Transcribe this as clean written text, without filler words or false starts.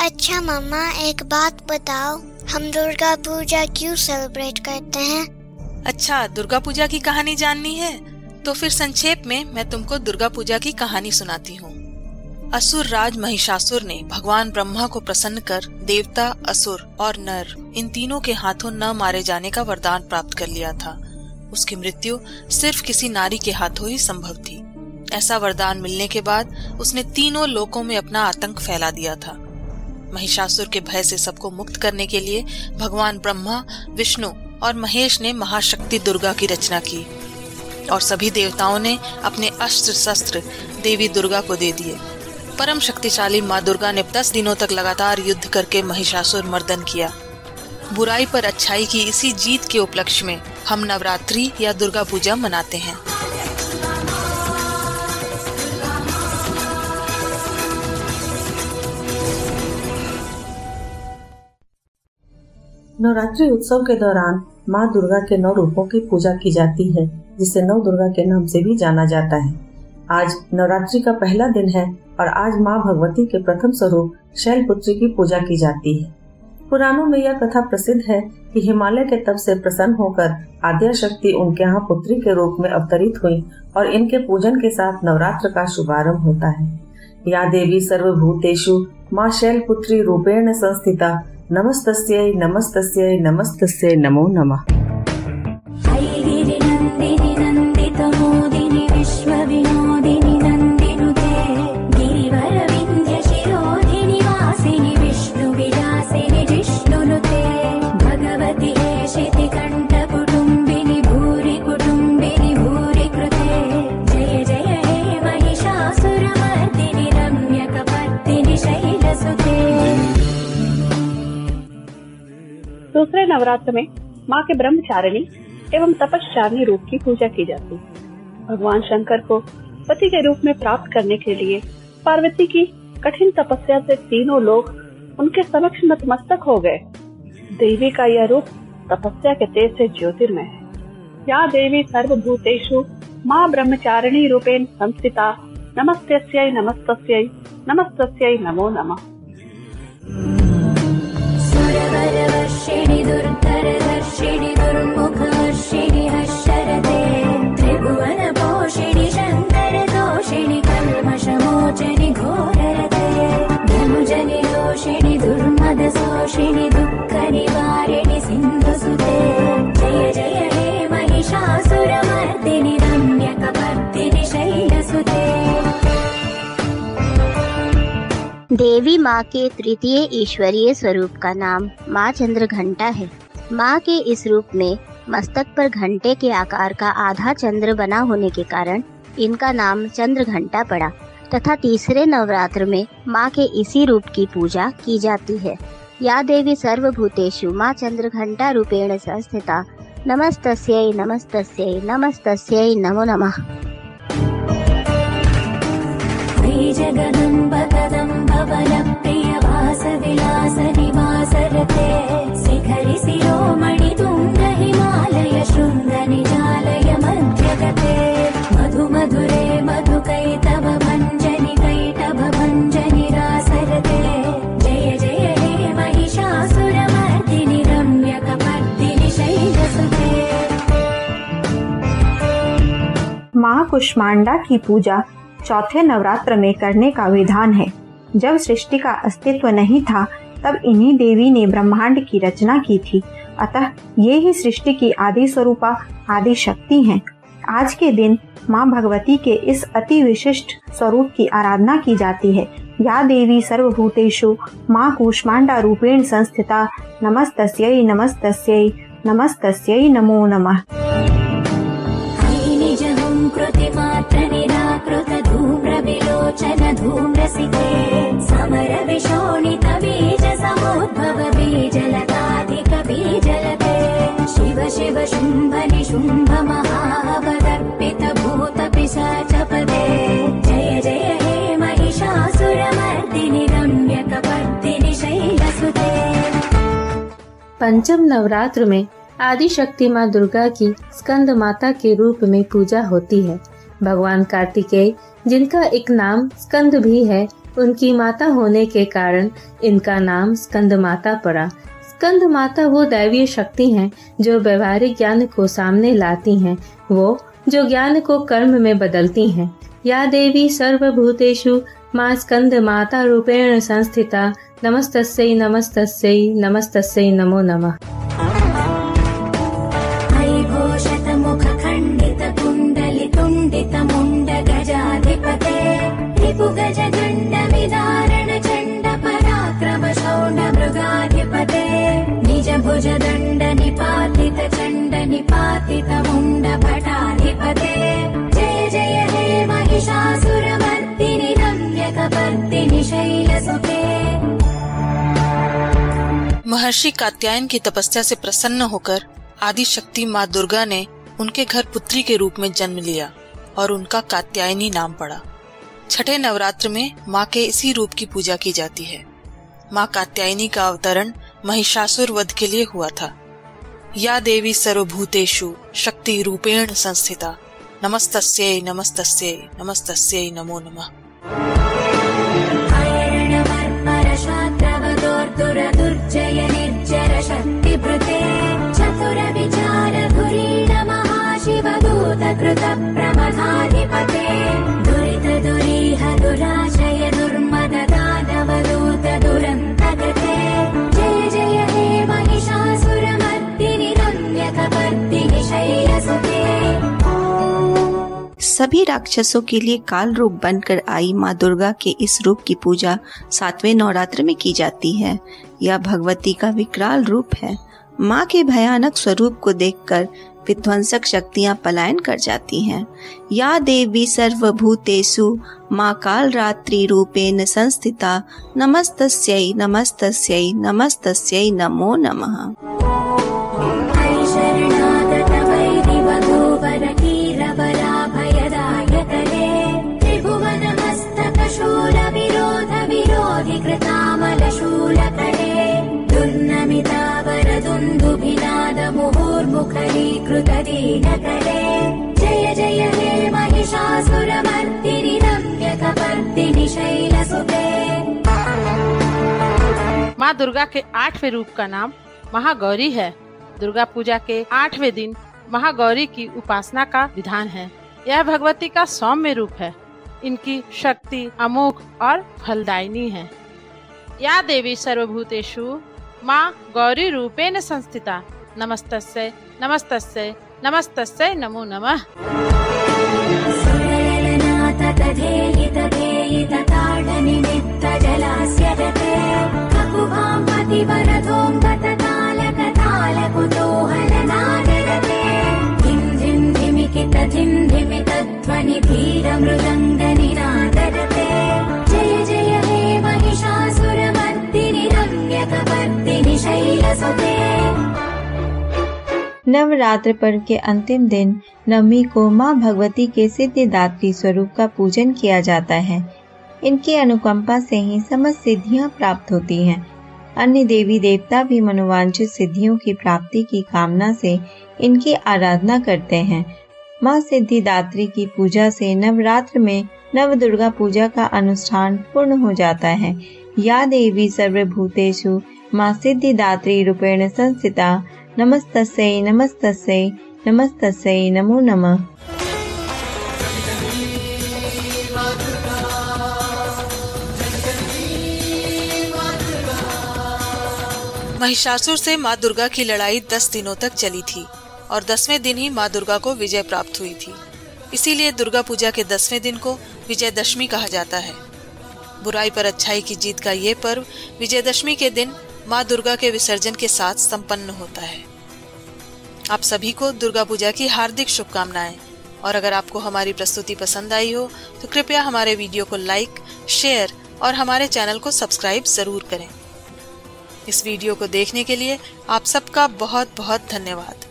अच्छा मम्मा, एक बात बताओ, हम दुर्गा पूजा क्यों सेलिब्रेट करते हैं? अच्छा, दुर्गा पूजा की कहानी जाननी है? तो फिर संक्षेप में मैं तुमको दुर्गा पूजा की कहानी सुनाती हूँ। असुर राज महिषासुर ने भगवान ब्रह्मा को प्रसन्न कर देवता, असुर और नर इन तीनों के हाथों न मारे जाने का वरदान प्राप्त कर लिया था। उसकी मृत्यु सिर्फ किसी नारी के हाथों ही संभव थी। ऐसा वरदान मिलने के बाद उसने तीनों लोकों में अपना आतंक फैला दिया था। महिषासुर के भय से सबको मुक्त करने के लिए भगवान ब्रह्मा, विष्णु और महेश ने महाशक्ति दुर्गा की रचना की और सभी देवताओं ने अपने अस्त्र शस्त्र देवी दुर्गा को दे दिए। परम शक्तिशाली माँ दुर्गा ने 10 दिनों तक लगातार युद्ध करके महिषासुर मर्दन किया। बुराई पर अच्छाई की इसी जीत के उपलक्ष्य में हम नवरात्रि या दुर्गा पूजा मनाते हैं। नवरात्रि उत्सव के दौरान माँ दुर्गा के 9 रूपों की पूजा की जाती है, जिसे नव दुर्गा के नाम से भी जाना जाता है। आज नवरात्रि का पहला दिन है और आज माँ भगवती के प्रथम स्वरूप शैलपुत्री की पूजा की जाती है। पुराणों में यह कथा प्रसिद्ध है कि हिमालय के तप से प्रसन्न होकर आद्या शक्ति उनके यहाँ पुत्री के रूप में अवतरित हुई और इनके पूजन के साथ नवरात्र का शुभारंभ होता है। या देवी सर्वभूतेषु माँ शैलपुत्री रूपेण संस्थिता नमस्तस्यै नमस्तस्यै नमस्तस्यै नमो नमः। दूसरे नवरात्र में माँ के ब्रह्मचारिणी एवं तपस्चारिणी रूप की पूजा की जाती है। भगवान शंकर को पति के रूप में प्राप्त करने के लिए पार्वती की कठिन तपस्या से तीनों लोग उनके समक्ष नतमस्तक हो गए। देवी का यह रूप तपस्या के तेज से ज्योतिर्मय है। या देवी सर्वभूतेषु माँ ब्रह्मचारिणी रूपेण संस्थिता नमस्तस्यै नमस्तस्यै नमस्तस्यै नमो नमः। सुरवरवर्षिणि दुर्धरधर्षिणि दुर्मुखवर्षिणि हर्षरते त्रिभुवनपोषिणि शङ्करदोषिणि कल्मषमोचनि घोररते धनुजनि दोषिणि दुर्मदशोषिणि दुःखनिवारिणि सिन्धुसुते जय जय हे महिषासुरमर्दिनि रम्यकपर्दिनि शैलसुते। देवी माँ के तृतीय ईश्वरीय स्वरूप का नाम माँ चंद्रघंटा है। माँ के इस रूप में मस्तक पर घंटे के आकार का आधा चंद्र बना होने के कारण इनका नाम चंद्रघंटा पड़ा तथा तीसरे नवरात्र में माँ के इसी रूप की पूजा की जाती है। या देवी सर्वभूतेषु माँ चंद्रघंटा रूपेण संस्थिता नमस्तस्यै नमस्तस्यै नमस्तस्यै नमो नमः। जगदम्ब कदम्ब वनप्रिय वासविलास निवासरते शिखरि शिरोमणि तुंग हिमालय शृंग निजालय मध्यगते मधु मधुरे मधुकैटभ भञ्जनि कैटभ भञ्जनि रासरते जय जय हे महिषासुरमर्दिनि रम्यकपर्दिनि शैलसुते। माँ कुष्मांडा की पूजा चौथे नवरात्र में करने का विधान है। जब सृष्टि का अस्तित्व नहीं था तब इन्हीं देवी ने ब्रह्मांड की रचना की थी, अतः ये ही सृष्टि की आदि स्वरूपा आदि शक्ति हैं। आज के दिन माँ भगवती के इस अति विशिष्ट स्वरूप की आराधना की जाती है। या देवी सर्वभूतेषु माँ कूष्मांडा रूपेण संस्थिता नमस्तस्यै नमस्तस्यै नमस्तस्यै नमो नमः। विलोचन धूम्रसिते समर विशोणित बीज समुद्भव बीजलताधिक बीजलते शिव शिव शुंभ निशुंभ महावदर्पित भूत पिशाच पदे जय जय हे महिषासुरमर्दिनि रम्यकपर्दिनि शैलसुते। पंचम नवरात्र में आदि शक्ति माँ दुर्गा की स्कंद माता के रूप में पूजा होती है। भगवान कार्तिकेय, जिनका एक नाम स्कंद भी है, उनकी माता होने के कारण इनका नाम स्कंद माता पड़ा। स्कंद माता वो दैवीय शक्ति हैं जो व्यवहारिक ज्ञान को सामने लाती हैं, वो जो ज्ञान को कर्म में बदलती हैं। या देवी सर्वभूतेषु माँ स्कंद माता रूपेण संस्थिता नमस्तस्यै नमस्तस्यै नमस्तस्यै नमो नमः। निज भुज दंड निपातित चंड निपातित मुंड भटाधिपते जय जय हे महिषासुरमर्दिनि रम्यकपर्दिनि शैलसुते। महर्षि कात्यायन की तपस्या से प्रसन्न होकर आदि शक्ति माँ दुर्गा ने उनके घर पुत्री के रूप में जन्म लिया और उनका कात्यायनी नाम पड़ा। छठे नवरात्र में माँ के इसी रूप की पूजा की जाती है। माँ कात्यायनी का अवतरण महिषासुर वध के लिए हुआ था। या देवी सर्वभूतेषु शक्ति रूपेण संस्थिता नमस्तस्यै नमस्तस्यै नमस्तस्यै नमो नमः। दुर्जय निर्जर शक्तिभृते चतुर विचार धुरीण महाशिवदूत कृत प्रमथाधिपते दुरित दुरीह दुराशय दुर्मद दानवदूत दुरन्तगते जय जय हे महिषासुरमर्दिनि रम्यकपर्दिनि शैलसुते। सभी राक्षसों के लिए काल रूप बनकर आई माँ दुर्गा के इस रूप की पूजा 7वें नवरात्र में की जाती है। यह भगवती का विकराल रूप है। माँ के भयानक स्वरूप को देखकर विध्वंसक शक्तियाँ पलायन कर जाती हैं। या देवी सर्वभूतेषु माँ काल रात्रि रूपेण संस्थिता नमस्तस्यै नमस्तस्यै नमस्तस्यै नमो नमः। जय जय हे महिषासुरमर्दिनि रम्यकपर्दिनि शैलसुते। माँ दुर्गा के 8वें रूप का नाम महागौरी है। दुर्गा पूजा के 8वें दिन महागौरी की उपासना का विधान है। यह भगवती का सौम्य रूप है। इनकी शक्ति अमोघ और फलदायिनी है। या देवी सर्वभूतेषु माँ गौरी रूपेण संस्थिता नमस्तस्यै नमस्तस्यै नमस्तस्यै नमो नमः। जय जय हे महिषासुरमर्दिनि रम्यकपर्दिनि शैलसुते। नवरात्र पर्व के अंतिम दिन नवमी को माँ भगवती के सिद्धिदात्री स्वरूप का पूजन किया जाता है। इनकी अनुकंपा से ही समस्त सिद्धियाँ प्राप्त होती हैं। अन्य देवी देवता भी मनोवांछित सिद्धियों की प्राप्ति की कामना से इनकी आराधना करते हैं। माँ सिद्धिदात्री की पूजा से नवरात्र में नव दुर्गा पूजा का अनुष्ठान पूर्ण हो जाता है। या देवी सर्वभूतेषु माँ सिद्धिदात्री रूपेण संस्थिता नमस्तस्यै नमस्तस्यै नमस्तस्यै नमो नमः। महिषासुर से माँ दुर्गा की लड़ाई 10 दिनों तक चली थी और 10वें दिन ही माँ दुर्गा को विजय प्राप्त हुई थी। इसीलिए दुर्गा पूजा के 10वें दिन को विजयदशमी कहा जाता है। बुराई पर अच्छाई की जीत का ये पर्व विजयदशमी के दिन माँ दुर्गा के विसर्जन के साथ संपन्न होता है। आप सभी को दुर्गा पूजा की हार्दिक शुभकामनाएं। और अगर आपको हमारी प्रस्तुति पसंद आई हो तो कृपया हमारे वीडियो को लाइक, शेयर और हमारे चैनल को सब्सक्राइब जरूर करें। इस वीडियो को देखने के लिए आप सबका बहुत बहुत धन्यवाद।